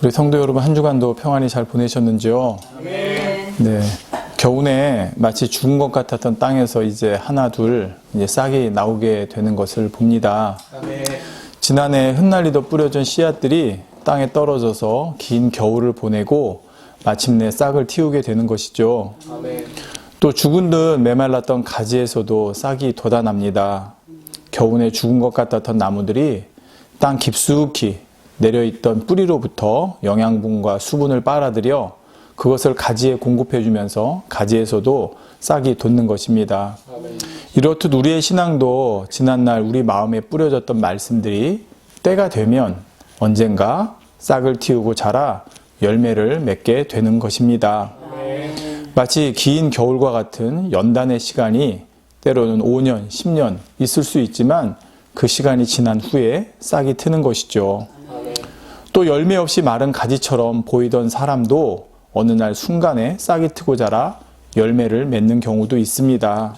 우리 성도 여러분, 한 주간도 평안히 잘 보내셨는지요? 네. 겨우내 마치 죽은 것 같았던 땅에서 이제 하나 둘 싹이 나오게 되는 것을 봅니다. 지난해 흩날리듯 뿌려진 씨앗들이 땅에 떨어져서 긴 겨울을 보내고 마침내 싹을 틔우게 되는 것이죠. 또 죽은 듯 메말랐던 가지에서도 싹이 돋아납니다. 겨우내 죽은 것 같았던 나무들이 땅 깊숙이 내려있던 뿌리로부터 영양분과 수분을 빨아들여 그것을 가지에 공급해주면서 가지에서도 싹이 돋는 것입니다. 이렇듯 우리의 신앙도 지난날 우리 마음에 뿌려졌던 말씀들이 때가 되면 언젠가 싹을 틔우고 자라 열매를 맺게 되는 것입니다. 마치 긴 겨울과 같은 연단의 시간이 때로는 5년, 10년 있을 수 있지만 그 시간이 지난 후에 싹이 트는 것이죠. 또 열매 없이 마른 가지처럼 보이던 사람도 어느 날 순간에 싹이 트고 자라 열매를 맺는 경우도 있습니다.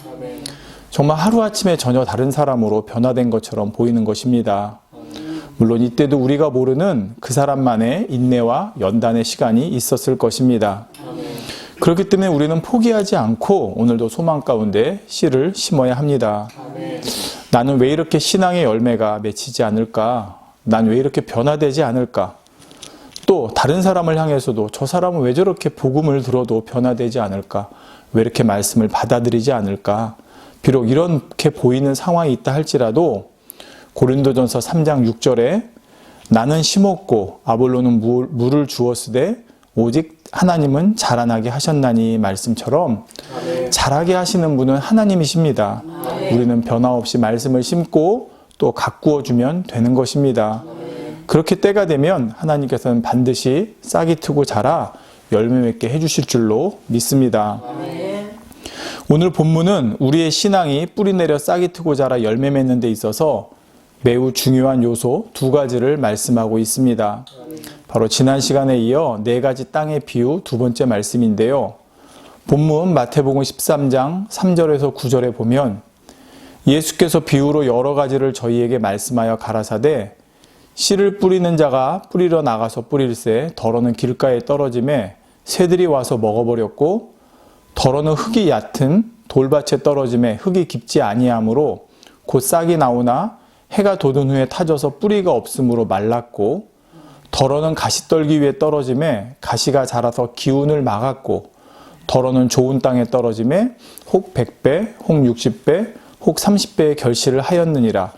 정말 하루아침에 전혀 다른 사람으로 변화된 것처럼 보이는 것입니다. 물론 이때도 우리가 모르는 그 사람만의 인내와 연단의 시간이 있었을 것입니다. 그렇기 때문에 우리는 포기하지 않고 오늘도 소망 가운데 씨를 심어야 합니다. 나는 왜 이렇게 신앙의 열매가 맺히지 않을까? 난 왜 이렇게 변화되지 않을까? 또 다른 사람을 향해서도 저 사람은 왜 저렇게 복음을 들어도 변화되지 않을까? 왜 이렇게 말씀을 받아들이지 않을까? 비록 이렇게 보이는 상황이 있다 할지라도 고린도전서 3장 6절에 나는 심었고 아볼로는 물을 주었으되 오직 하나님은 자라나게 하셨나니 말씀처럼 자라게 하시는 분은 하나님이십니다. 우리는 변화없이 말씀을 심고 또 가꾸어 주면 되는 것입니다. 그렇게 때가 되면 하나님께서는 반드시 싹이 트고 자라 열매 맺게 해주실 줄로 믿습니다. 오늘 본문은 우리의 신앙이 뿌리 내려 싹이 트고 자라 열매 맺는 데 있어서 매우 중요한 요소 두 가지를 말씀하고 있습니다. 바로 지난 시간에 이어 네 가지 땅의 비유 두 번째 말씀인데요. 본문 마태복음 13장 3절에서 9절에 보면 예수께서 비유로 여러 가지를 저희에게 말씀하여 가라사대 씨를 뿌리는 자가 뿌리러 나가서 뿌릴새 더러는 길가에 떨어짐에 새들이 와서 먹어버렸고 더러는 흙이 얕은 돌밭에 떨어짐에 흙이 깊지 아니하므로 곧 싹이 나오나 해가 돋은 후에 타져서 뿌리가 없으므로 말랐고 더러는 가시떨기 위에 떨어짐에 가시가 자라서 기운을 막았고 더러는 좋은 땅에 떨어짐에 혹 100배, 혹 60배, 혹 30배의 결실을 하였느니라.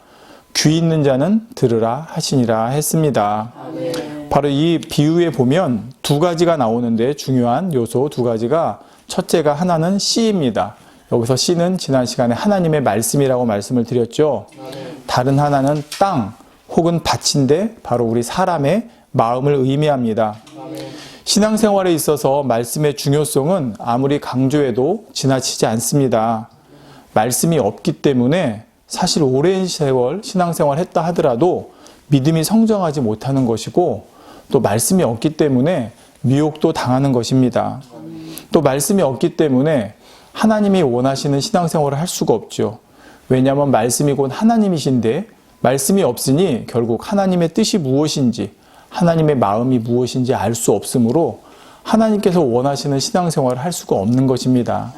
귀 있는 자는 들으라 하시니라 했습니다. 바로 이 비유에 보면 두 가지가 나오는데 중요한 요소 두 가지가 첫째가 하나는 씨입니다. 여기서 씨는 지난 시간에 하나님의 말씀이라고 말씀을 드렸죠. 다른 하나는 땅 혹은 밭인데 바로 우리 사람의 마음을 의미합니다. 신앙생활에 있어서 말씀의 중요성은 아무리 강조해도 지나치지 않습니다. 말씀이 없기 때문에 사실 오랜 세월 신앙생활 했다 하더라도 믿음이 성장하지 못하는 것이고 또 말씀이 없기 때문에 미혹도 당하는 것입니다. 또 말씀이 없기 때문에 하나님이 원하시는 신앙생활을 할 수가 없죠. 왜냐하면 말씀이 곧 하나님이신데 말씀이 없으니 결국 하나님의 뜻이 무엇인지 하나님의 마음이 무엇인지 알 수 없으므로 하나님께서 원하시는 신앙생활을 할 수가 없는 것입니다.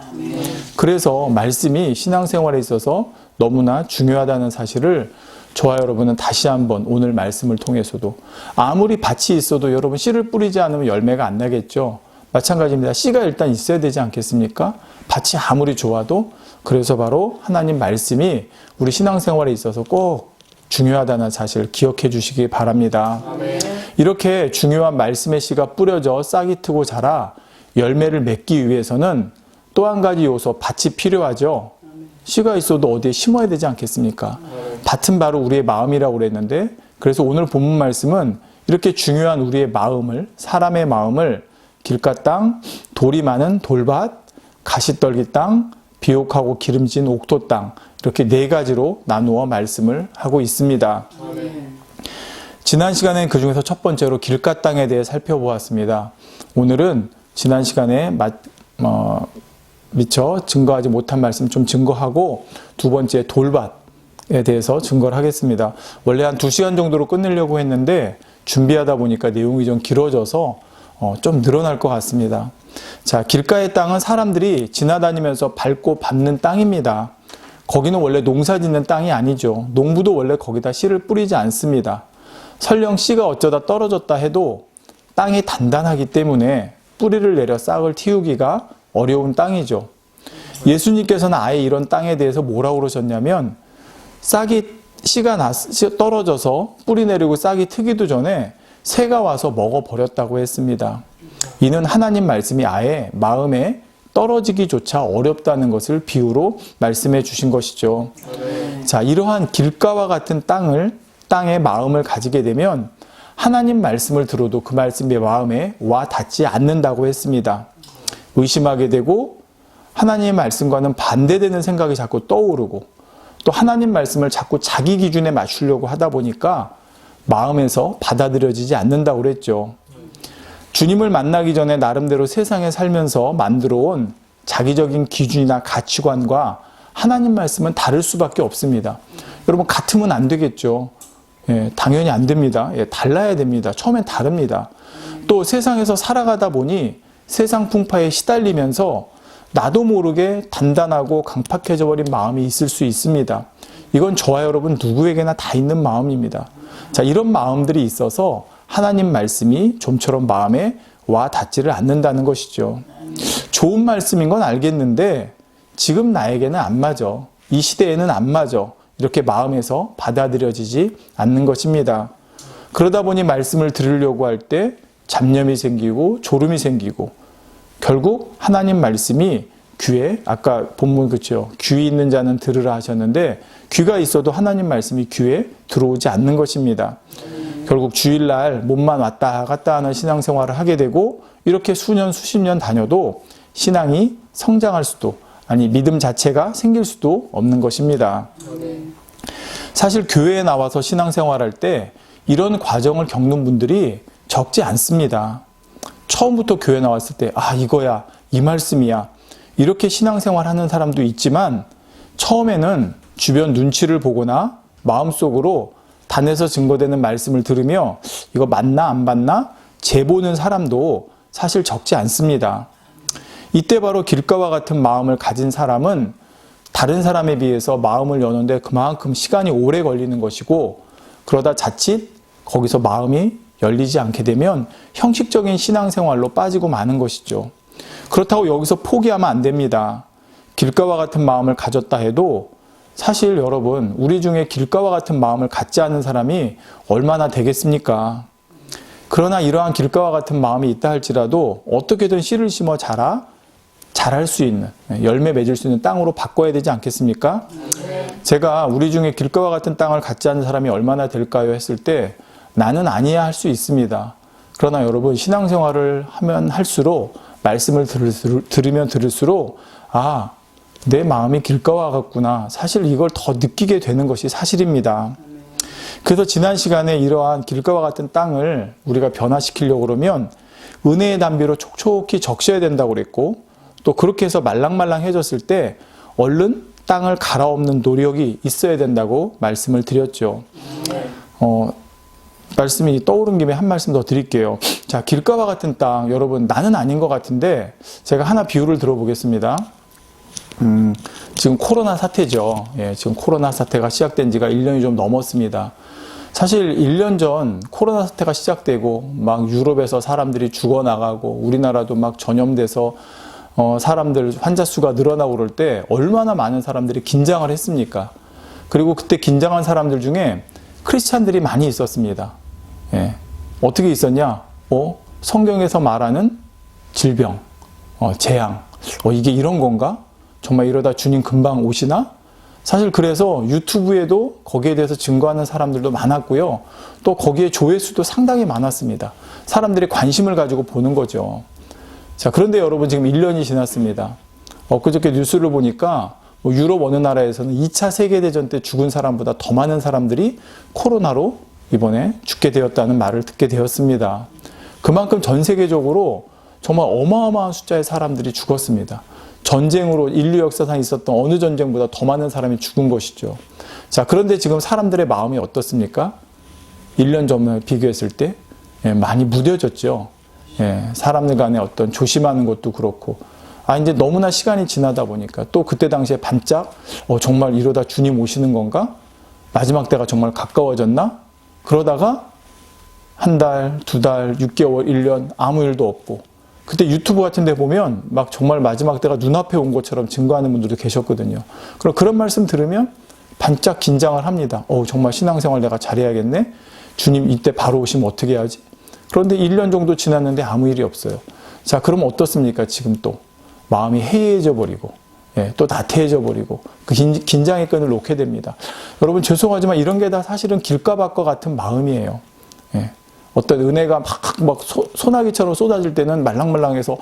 그래서 말씀이 신앙생활에 있어서 너무나 중요하다는 사실을 저와 여러분은 다시 한번 오늘 말씀을 통해서도 아무리 밭이 있어도 여러분 씨를 뿌리지 않으면 열매가 안 나겠죠. 마찬가지입니다. 씨가 일단 있어야 되지 않겠습니까? 밭이 아무리 좋아도. 그래서 바로 하나님 말씀이 우리 신앙생활에 있어서 꼭 중요하다는 사실을 기억해 주시기 바랍니다. 이렇게 중요한 말씀의 씨가 뿌려져 싹이 트고 자라 열매를 맺기 위해서는 또 한 가지 요소, 밭이 필요하죠. 씨가 있어도 어디에 심어야 되지 않겠습니까? 밭은 바로 우리의 마음이라고 그랬는데 그래서 오늘 본문 말씀은 이렇게 중요한 우리의 마음을, 사람의 마음을 길가 땅, 돌이 많은 돌밭, 가시떨기 땅, 비옥하고 기름진 옥토 땅 이렇게 네 가지로 나누어 말씀을 하고 있습니다. 지난 시간에 그중에서 첫 번째로 길가 땅에 대해 살펴보았습니다. 오늘은 지난 시간에 미처 증거하지 못한 말씀 좀 증거하고 두 번째 돌밭에 대해서 증거를 하겠습니다. 원래 한 2시간 정도로 끝내려고 했는데 준비하다 보니까 내용이 좀 길어져서 좀 늘어날 것 같습니다. 자, 길가의 땅은 사람들이 지나다니면서 밟고 밟는 땅입니다. 거기는 원래 농사 짓는 땅이 아니죠. 농부도 원래 거기다 씨를 뿌리지 않습니다. 설령 씨가 어쩌다 떨어졌다 해도 땅이 단단하기 때문에 뿌리를 내려 싹을 틔우기가 어려운 땅이죠. 예수님께서는 아예 이런 땅에 대해서 뭐라고 그러셨냐면 씨가 떨어져서 뿌리 내리고 싹이 트기도 전에 새가 와서 먹어버렸다고 했습니다. 이는 하나님 말씀이 아예 마음에 떨어지기조차 어렵다는 것을 비유로 말씀해 주신 것이죠. 자, 이러한 길가와 같은 땅의 마음을 가지게 되면 하나님 말씀을 들어도 그 말씀이 마음에 와 닿지 않는다고 했습니다. 의심하게 되고 하나님의 말씀과는 반대되는 생각이 자꾸 떠오르고 또 하나님 말씀을 자꾸 자기 기준에 맞추려고 하다 보니까 마음에서 받아들여지지 않는다고 그랬죠. 주님을 만나기 전에 나름대로 세상에 살면서 만들어 온 자기적인 기준이나 가치관과 하나님 말씀은 다를 수밖에 없습니다. 여러분, 같으면 안 되겠죠. 예, 당연히 안 됩니다. 예, 달라야 됩니다. 처음엔 다릅니다. 또 세상에서 살아가다 보니 세상 풍파에 시달리면서 나도 모르게 단단하고 강팍해져 버린 마음이 있을 수 있습니다. 이건 저와 여러분 누구에게나 다 있는 마음입니다. 자, 이런 마음들이 있어서 하나님 말씀이 좀처럼 마음에 와 닿지를 않는다는 것이죠. 좋은 말씀인 건 알겠는데 지금 나에게는 안 맞아. 이 시대에는 안 맞아. 이렇게 마음에서 받아들여지지 않는 것입니다. 그러다 보니 말씀을 들으려고 할 때 잡념이 생기고 졸음이 생기고 결국 하나님 말씀이 귀에, 아까 본문 그렇죠. 귀 있는 자는 들으라 하셨는데 귀가 있어도 하나님 말씀이 귀에 들어오지 않는 것입니다. 결국 주일날 몸만 왔다 갔다 하는 신앙생활을 하게 되고 이렇게 수년 수십 년 다녀도 신앙이 성장할 수도 아니 믿음 자체가 생길 수도 없는 것입니다. 사실 교회에 나와서 신앙생활할 때 이런 과정을 겪는 분들이 적지 않습니다. 처음부터 교회 나왔을 때 이거야, 이 말씀이야 이렇게 신앙생활하는 사람도 있지만 처음에는 주변 눈치를 보거나 마음속으로 단에서 증거되는 말씀을 들으며 이거 맞나 안 맞나 재보는 사람도 사실 적지 않습니다. 이때 바로 길가와 같은 마음을 가진 사람은 다른 사람에 비해서 마음을 여는데 그만큼 시간이 오래 걸리는 것이고 그러다 자칫 거기서 마음이 열리지 않게 되면 형식적인 신앙생활로 빠지고 마는 것이죠. 그렇다고 여기서 포기하면 안 됩니다. 길가와 같은 마음을 가졌다 해도 사실 여러분 우리 중에 길가와 같은 마음을 갖지 않은 사람이 얼마나 되겠습니까? 그러나 이러한 길가와 같은 마음이 있다 할지라도 어떻게든 씨를 심어 자랄 수 있는 열매 맺을 수 있는 땅으로 바꿔야 되지 않겠습니까? 제가 우리 중에 길가와 같은 땅을 갖지 않은 사람이 얼마나 될까요? 했을 때 나는 아니야 할 수 있습니다. 그러나 여러분 신앙생활을 하면 할수록 말씀을 들으면 들을수록 내 마음이 길가와 같구나. 사실 이걸 더 느끼게 되는 것이 사실입니다. 그래서 지난 시간에 이러한 길가와 같은 땅을 우리가 변화시키려고 그러면 은혜의 담비로 촉촉히 적셔야 된다고 그랬고 또 그렇게 해서 말랑말랑해졌을 때 얼른 땅을 갈아엎는 노력이 있어야 된다고 말씀을 드렸죠. 말씀이 떠오른 김에 한 말씀 더 드릴게요. 자, 길가와 같은 땅, 여러분 나는 아닌 것 같은데 제가 하나 비유를 들어보겠습니다. 지금 코로나 사태죠. 지금 코로나 사태가 시작된 지가 1년이 좀 넘었습니다. 사실 1년 전 코로나 사태가 시작되고 막 유럽에서 사람들이 죽어나가고 우리나라도 막 전염돼서 사람들 환자 수가 늘어나고 그럴 때 얼마나 많은 사람들이 긴장을 했습니까? 그리고 그때 긴장한 사람들 중에 크리스찬들이 많이 있었습니다. 어떻게 있었냐? 성경에서 말하는 질병, 재앙, 이게 이런 건가? 정말 이러다 주님 금방 오시나? 사실 그래서 유튜브에도 거기에 대해서 증거하는 사람들도 많았고요. 또 거기에 조회수도 상당히 많았습니다. 사람들이 관심을 가지고 보는 거죠. 자, 그런데 여러분 지금 1년이 지났습니다. 엊그저께 뉴스를 보니까 유럽 어느 나라에서는 2차 세계대전 때 죽은 사람보다 더 많은 사람들이 코로나로 이번에 죽게 되었다는 말을 듣게 되었습니다. 그만큼 전 세계적으로 정말 어마어마한 숫자의 사람들이 죽었습니다. 전쟁으로 인류 역사상 있었던 어느 전쟁보다 더 많은 사람이 죽은 것이죠. 자, 그런데 지금 사람들의 마음이 어떻습니까? 1년 전에 비교했을 때 많이 무뎌졌죠. 사람들 간에 어떤 조심하는 것도 그렇고, 이제 너무나 시간이 지나다 보니까 또 그때 당시에 반짝, 정말 이러다 주님 오시는 건가? 마지막 때가 정말 가까워졌나? 그러다가 한 달, 2달, 6개월, 1년 아무 일도 없고, 그때 유튜브 같은 데 보면 막 정말 마지막 때가 눈앞에 온 것처럼 증거하는 분들도 계셨거든요. 그럼 그런 말씀 들으면 반짝 긴장을 합니다. 정말 신앙생활 내가 잘해야겠네? 주님 이때 바로 오시면 어떻게 해야지? 그런데 1년 정도 지났는데 아무 일이 없어요. 자, 그러면 어떻습니까? 지금 또 마음이 해이해져 버리고, 또 나태해져 버리고, 그 긴장의 끈을 놓게 됩니다. 여러분 죄송하지만 이런 게 다 사실은 길가밭과 같은 마음이에요. 어떤 은혜가 막 소나기처럼 쏟아질 때는 말랑말랑해서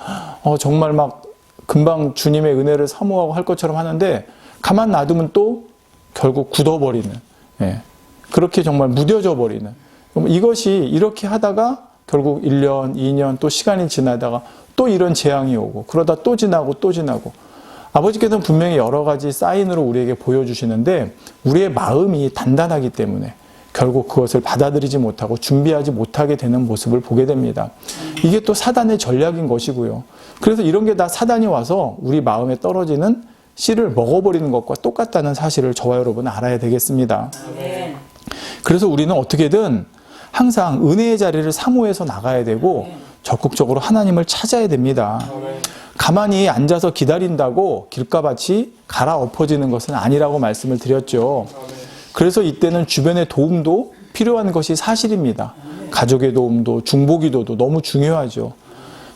정말 막 금방 주님의 은혜를 사모하고 할 것처럼 하는데, 가만 놔두면 또 결국 굳어버리는, 그렇게 정말 무뎌져 버리는, 이것이 이렇게 하다가 결국 1년, 2년 또 시간이 지나다가 또 이런 재앙이 오고, 그러다 또 지나고 또 지나고, 아버지께서는 분명히 여러 가지 사인으로 우리에게 보여주시는데, 우리의 마음이 단단하기 때문에 결국 그것을 받아들이지 못하고 준비하지 못하게 되는 모습을 보게 됩니다. 이게 또 사단의 전략인 것이고요. 그래서 이런 게 다 사단이 와서 우리 마음에 떨어지는 씨를 먹어버리는 것과 똑같다는 사실을 저와 여러분은 알아야 되겠습니다. 그래서 우리는 어떻게든 항상 은혜의 자리를 사모해서 나가야 되고, 적극적으로 하나님을 찾아야 됩니다. 가만히 앉아서 기다린다고 길가밭이 갈아엎어지는 것은 아니라고 말씀을 드렸죠. 그래서 이때는 주변의 도움도 필요한 것이 사실입니다. 가족의 도움도, 중보기도도 너무 중요하죠.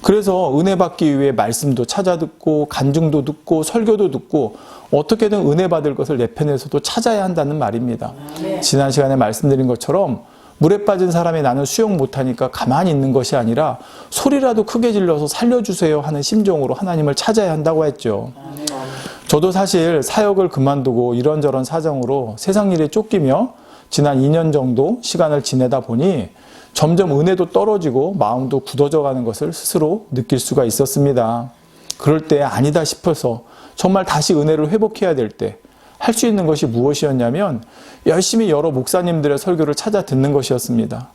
그래서 은혜 받기 위해 말씀도 찾아 듣고, 간증도 듣고, 설교도 듣고, 어떻게든 은혜 받을 것을 내 편에서도 찾아야 한다는 말입니다. 지난 시간에 말씀드린 것처럼 물에 빠진 사람이 나는 수영 못하니까 가만히 있는 것이 아니라 소리라도 크게 질러서 살려주세요 하는 심정으로 하나님을 찾아야 한다고 했죠. 저도 사실 사역을 그만두고 이런저런 사정으로 세상 일에 쫓기며 지난 2년 정도 시간을 지내다 보니 점점 은혜도 떨어지고 마음도 굳어져 가는 것을 스스로 느낄 수가 있었습니다. 그럴 때 아니다 싶어서 정말 다시 은혜를 회복해야 될 때 할 수 있는 것이 무엇이었냐면 열심히 여러 목사님들의 설교를 찾아 듣는 것이었습니다.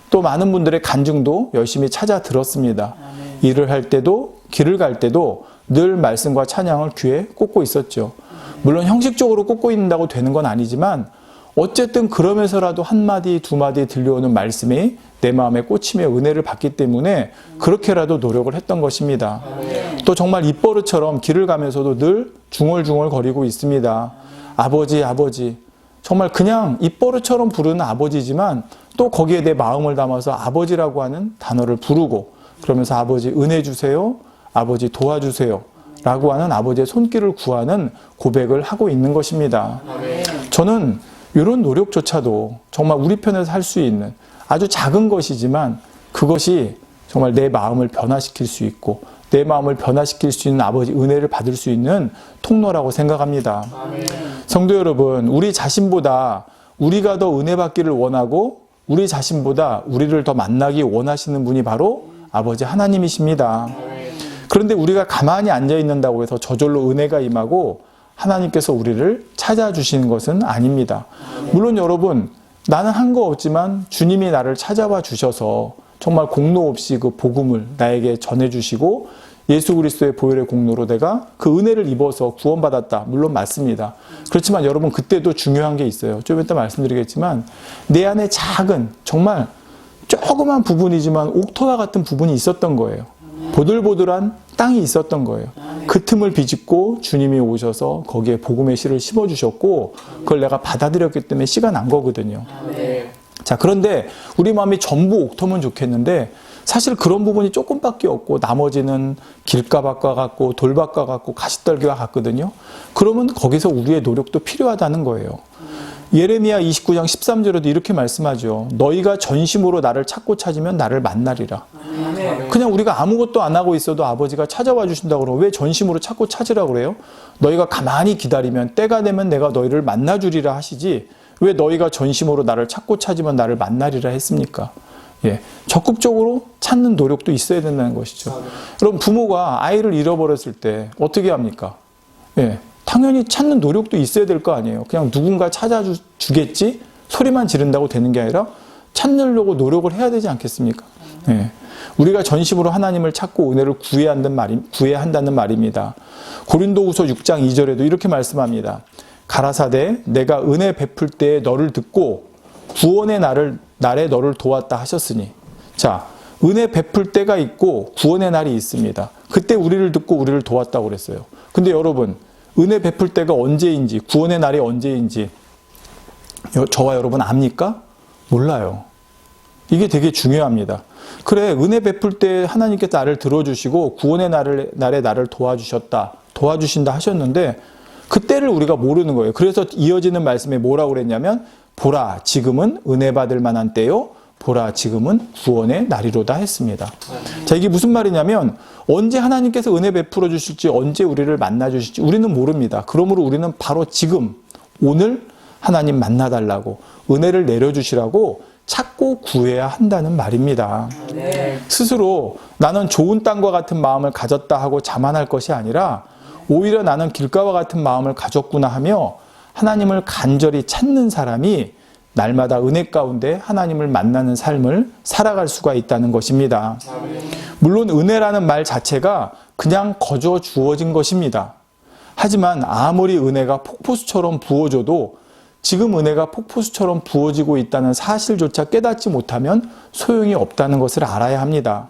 또 많은 분들의 간증도 열심히 찾아 들었습니다. 일을 할 때도 길을 갈 때도 늘 말씀과 찬양을 귀에 꽂고 있었죠. 물론 형식적으로 꽂고 있는다고 되는 건 아니지만 어쨌든 그러면서라도 한마디 두마디 들려오는 말씀이 내 마음에 꽂히며 은혜를 받기 때문에 그렇게라도 노력을 했던 것입니다. 또 정말 입버릇처럼 길을 가면서도 늘 중얼중얼 거리고 있습니다. 아버지, 아버지. 정말 그냥 입버릇처럼 부르는 아버지지만 또 거기에 내 마음을 담아서 아버지라고 하는 단어를 부르고, 그러면서 아버지 은혜 주세요, 아버지 도와주세요 라고 하는 아버지의 손길을 구하는 고백을 하고 있는 것입니다. 저는 이런 노력조차도 정말 우리 편에서 할 수 있는 아주 작은 것이지만 그것이 정말 내 마음을 변화시킬 수 있고 내 마음을 변화시킬 수 있는 아버지 은혜를 받을 수 있는 통로라고 생각합니다. 성도 여러분, 우리 자신보다 우리가 더 은혜 받기를 원하고 우리 자신보다 우리를 더 만나기 원하시는 분이 바로 아버지 하나님이십니다. 그런데 우리가 가만히 앉아 있는다고 해서 저절로 은혜가 임하고 하나님께서 우리를 찾아주시는 것은 아닙니다. 물론 여러분, 나는 한 거 없지만 주님이 나를 찾아와 주셔서 정말 공로 없이 그 복음을 나에게 전해주시고 예수 그리스도의 보혈의 공로로 내가 그 은혜를 입어서 구원받았다. 물론 맞습니다. 그렇지만 여러분, 그때도 중요한 게 있어요. 좀 이따 말씀드리겠지만 내 안에 작은 정말 조그만 부분이지만 옥토와 같은 부분이 있었던 거예요. 보들보들한 땅이 있었던 거예요. 그 틈을 비집고 주님이 오셔서 거기에 복음의 씨를 심어주셨고 그걸 내가 받아들였기 때문에 씨가 난 거거든요. 자, 그런데 우리 마음이 전부 옥토면 좋겠는데 사실 그런 부분이 조금밖에 없고 나머지는 길가밭과 같고 돌밭과 같고 가시떨기와 같거든요. 그러면 거기서 우리의 노력도 필요하다는 거예요. 예레미야 29장 13절에도 이렇게 말씀하죠. 너희가 전심으로 나를 찾고 찾으면 나를 만나리라. 그냥 우리가 아무것도 안 하고 있어도 아버지가 찾아와 주신다고 그러면 왜 전심으로 찾고 찾으라고 그래요? 너희가 가만히 기다리면 때가 되면 내가 너희를 만나주리라 하시지 왜 너희가 전심으로 나를 찾고 찾으면 나를 만나리라 했습니까? 적극적으로 찾는 노력도 있어야 된다는 것이죠. 여러분, 부모가 아이를 잃어버렸을 때 어떻게 합니까? 당연히 찾는 노력도 있어야 될 거 아니에요. 그냥 누군가 찾아주겠지? 소리만 지른다고 되는 게 아니라 찾으려고 노력을 해야 되지 않겠습니까? 네. 우리가 전심으로 하나님을 찾고 은혜를 구해야 한다는 말입니다. 고린도후서 6장 2절에도 이렇게 말씀합니다. 가라사대 내가 은혜 베풀 때에 너를 듣고 구원의 날에 너를 도왔다 하셨으니. 자, 은혜 베풀 때가 있고 구원의 날이 있습니다. 그때 우리를 듣고 우리를 도왔다고 그랬어요. 근데 여러분, 은혜 베풀 때가 언제인지, 구원의 날이 언제인지 저와 여러분 압니까? 몰라요. 이게 되게 중요합니다. 그래, 은혜 베풀 때 하나님께서 나를 들어주시고 구원의 날에 나를 도와주신다 하셨는데 그때를 우리가 모르는 거예요. 그래서 이어지는 말씀에 뭐라고 그랬냐면 보라, 지금은 은혜 받을 만한 때요. 보라, 지금은 구원의 날이로다 했습니다. 자, 이게 무슨 말이냐면 언제 하나님께서 은혜 베풀어 주실지, 언제 우리를 만나 주실지 우리는 모릅니다. 그러므로 우리는 바로 지금, 오늘 하나님 만나달라고, 은혜를 내려주시라고 찾고 구해야 한다는 말입니다. 스스로 나는 좋은 땅과 같은 마음을 가졌다 하고 자만할 것이 아니라 오히려 나는 길가와 같은 마음을 가졌구나 하며 하나님을 간절히 찾는 사람이 날마다 은혜 가운데 하나님을 만나는 삶을 살아갈 수가 있다는 것입니다. 물론 은혜라는 말 자체가 그냥 거저 주어진 것입니다. 하지만 아무리 은혜가 폭포수처럼 부어져도 지금 은혜가 폭포수처럼 부어지고 있다는 사실조차 깨닫지 못하면 소용이 없다는 것을 알아야 합니다.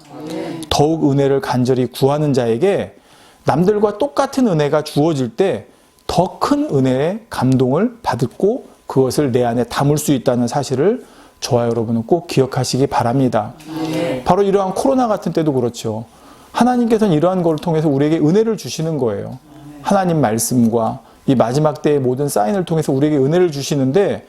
더욱 은혜를 간절히 구하는 자에게 남들과 똑같은 은혜가 주어질 때 더 큰 은혜의 감동을 받고 그것을 내 안에 담을 수 있다는 사실을 저와 여러분은 꼭 기억하시기 바랍니다. 바로 이러한 코로나 같은 때도 그렇죠. 하나님께서는 이러한 것을 통해서 우리에게 은혜를 주시는 거예요. 하나님 말씀과 이 마지막 때의 모든 사인을 통해서 우리에게 은혜를 주시는데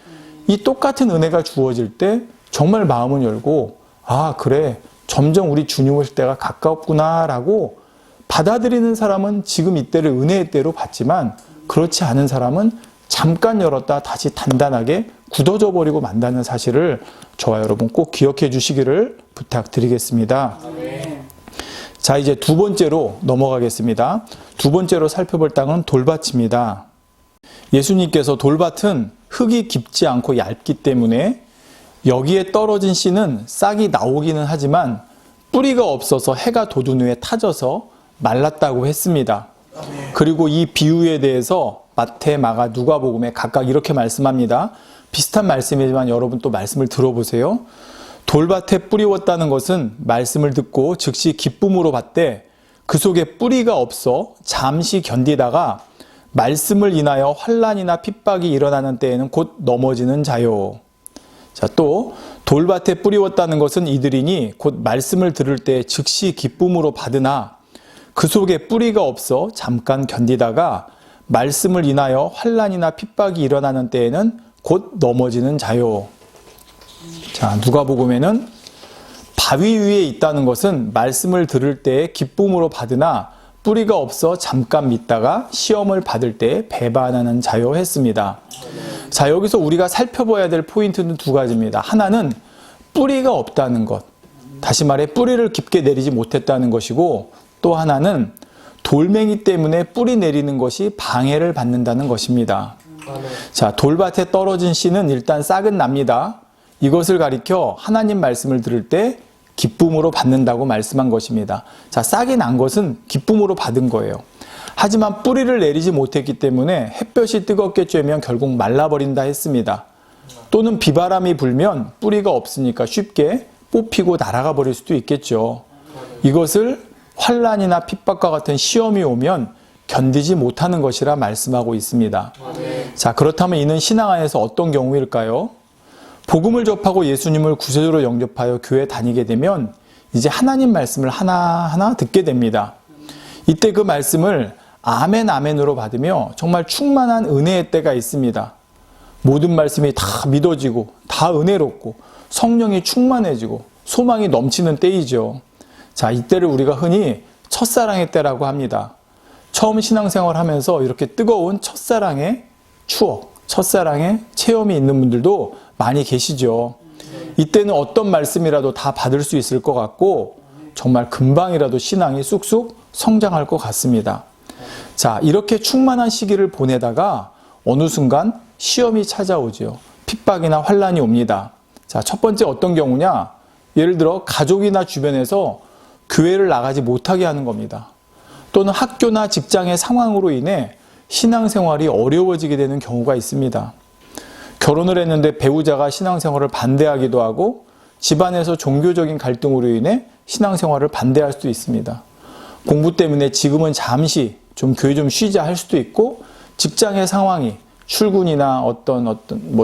이 똑같은 은혜가 주어질 때 정말 마음을 열고 아, 그래, 점점 우리 주님 오실 때가 가까웠구나라고 받아들이는 사람은 지금 이때를 은혜의 때로 받지만 그렇지 않은 사람은 잠깐 열었다 다시 단단하게 굳어져 버리고 만다는 사실을 저와 여러분 꼭 기억해 주시기를 부탁드리겠습니다. 자, 이제 두 번째로 넘어가겠습니다. 두 번째로 살펴볼 땅은 돌밭입니다. 예수님께서 돌밭은 흙이 깊지 않고 얇기 때문에 여기에 떨어진 씨는 싹이 나오기는 하지만 뿌리가 없어서 해가 돋은 후에 타져서 말랐다고 했습니다. 그리고 이 비유에 대해서 마태, 마가, 누가복음에 각각 이렇게 말씀합니다. 비슷한 말씀이지만 여러분 또 말씀을 들어보세요. 돌밭에 뿌리웠다는 것은 말씀을 듣고 즉시 기쁨으로 받되 그 속에 뿌리가 없어 잠시 견디다가 말씀을 인하여 환난이나 핍박이 일어나는 때에는 곧 넘어지는 자요. 자, 또 돌밭에 뿌리웠다는 것은 이들이니 곧 말씀을 들을 때 즉시 기쁨으로 받으나 그 속에 뿌리가 없어 잠깐 견디다가 말씀을 인하여 환난이나 핍박이 일어나는 때에는 곧 넘어지는 자요. 자, 누가복음에는 바위 위에 있다는 것은 말씀을 들을 때 기쁨으로 받으나 뿌리가 없어 잠깐 믿다가 시험을 받을 때 배반하는 자요 했습니다. 자, 여기서 우리가 살펴봐야 될 포인트는 두 가지입니다. 하나는 뿌리가 없다는 것, 다시 말해 뿌리를 깊게 내리지 못했다는 것이고, 또 하나는 돌멩이 때문에 뿌리 내리는 것이 방해를 받는다는 것입니다. 자, 돌밭에 떨어진 씨는 일단 싹은 납니다. 이것을 가리켜 하나님 말씀을 들을 때 기쁨으로 받는다고 말씀한 것입니다. 자, 싹이 난 것은 기쁨으로 받은 거예요. 하지만 뿌리를 내리지 못했기 때문에 햇볕이 뜨겁게 쬐면 결국 말라버린다 했습니다. 또는 비바람이 불면 뿌리가 없으니까 쉽게 뽑히고 날아가 버릴 수도 있겠죠. 이것을 환난이나 핍박과 같은 시험이 오면 견디지 못하는 것이라 말씀하고 있습니다. 자, 그렇다면 이는 신앙 안에서 어떤 경우일까요? 복음을 접하고 예수님을 구세주로 영접하여 교회 다니게 되면 이제 하나님 말씀을 하나하나 듣게 됩니다. 이때 그 말씀을 아멘 아멘으로 받으며 정말 충만한 은혜의 때가 있습니다. 모든 말씀이 다 믿어지고 다 은혜롭고 성령이 충만해지고 소망이 넘치는 때이죠. 자, 이때를 우리가 흔히 첫사랑의 때라고 합니다. 처음 신앙생활 하면서 이렇게 뜨거운 첫사랑의 추억, 첫사랑의 체험이 있는 분들도 많이 계시죠. 이때는 어떤 말씀이라도 다 받을 수 있을 것 같고 정말 금방이라도 신앙이 쑥쑥 성장할 것 같습니다. 자, 이렇게 충만한 시기를 보내다가 어느 순간 시험이 찾아오죠. 핍박이나 환난이 옵니다. 자, 첫 번째 어떤 경우냐? 예를 들어 가족이나 주변에서 교회를 나가지 못하게 하는 겁니다. 또는 학교나 직장의 상황으로 인해 신앙생활이 어려워지게 되는 경우가 있습니다. 결혼을 했는데 배우자가 신앙생활을 반대하기도 하고 집안에서 종교적인 갈등으로 인해 신앙생활을 반대할 수도 있습니다. 공부 때문에 지금은 잠시 좀 교회 좀 쉬자 할 수도 있고 직장의 상황이 출근이나 어떤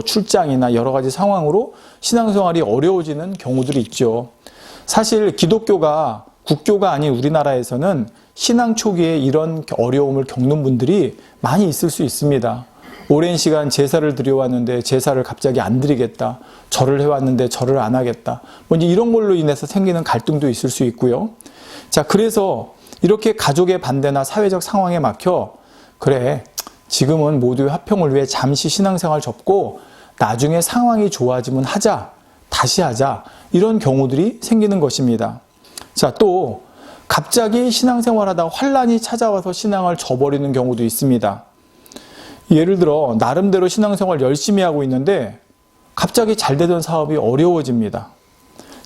출장이나 여러 가지 상황으로 신앙생활이 어려워지는 경우들이 있죠. 사실 기독교가 국교가 아닌 우리나라에서는 신앙 초기에 이런 어려움을 겪는 분들이 많이 있을 수 있습니다. 오랜 시간 제사를 드려왔는데 제사를 갑자기 안 드리겠다. 절을 해왔는데 절을 안 하겠다. 이제 이런 걸로 인해서 생기는 갈등도 있을 수 있고요. 자, 그래서 이렇게 가족의 반대나 사회적 상황에 막혀 그래, 지금은 모두의 화평을 위해 잠시 신앙생활 접고 나중에 상황이 좋아지면 하자, 다시 하자, 이런 경우들이 생기는 것입니다. 자, 또 갑자기 신앙생활하다가 환란이 찾아와서 신앙을 저버리는 경우도 있습니다. 예를 들어 나름대로 신앙생활 열심히 하고 있는데 갑자기 잘 되던 사업이 어려워집니다.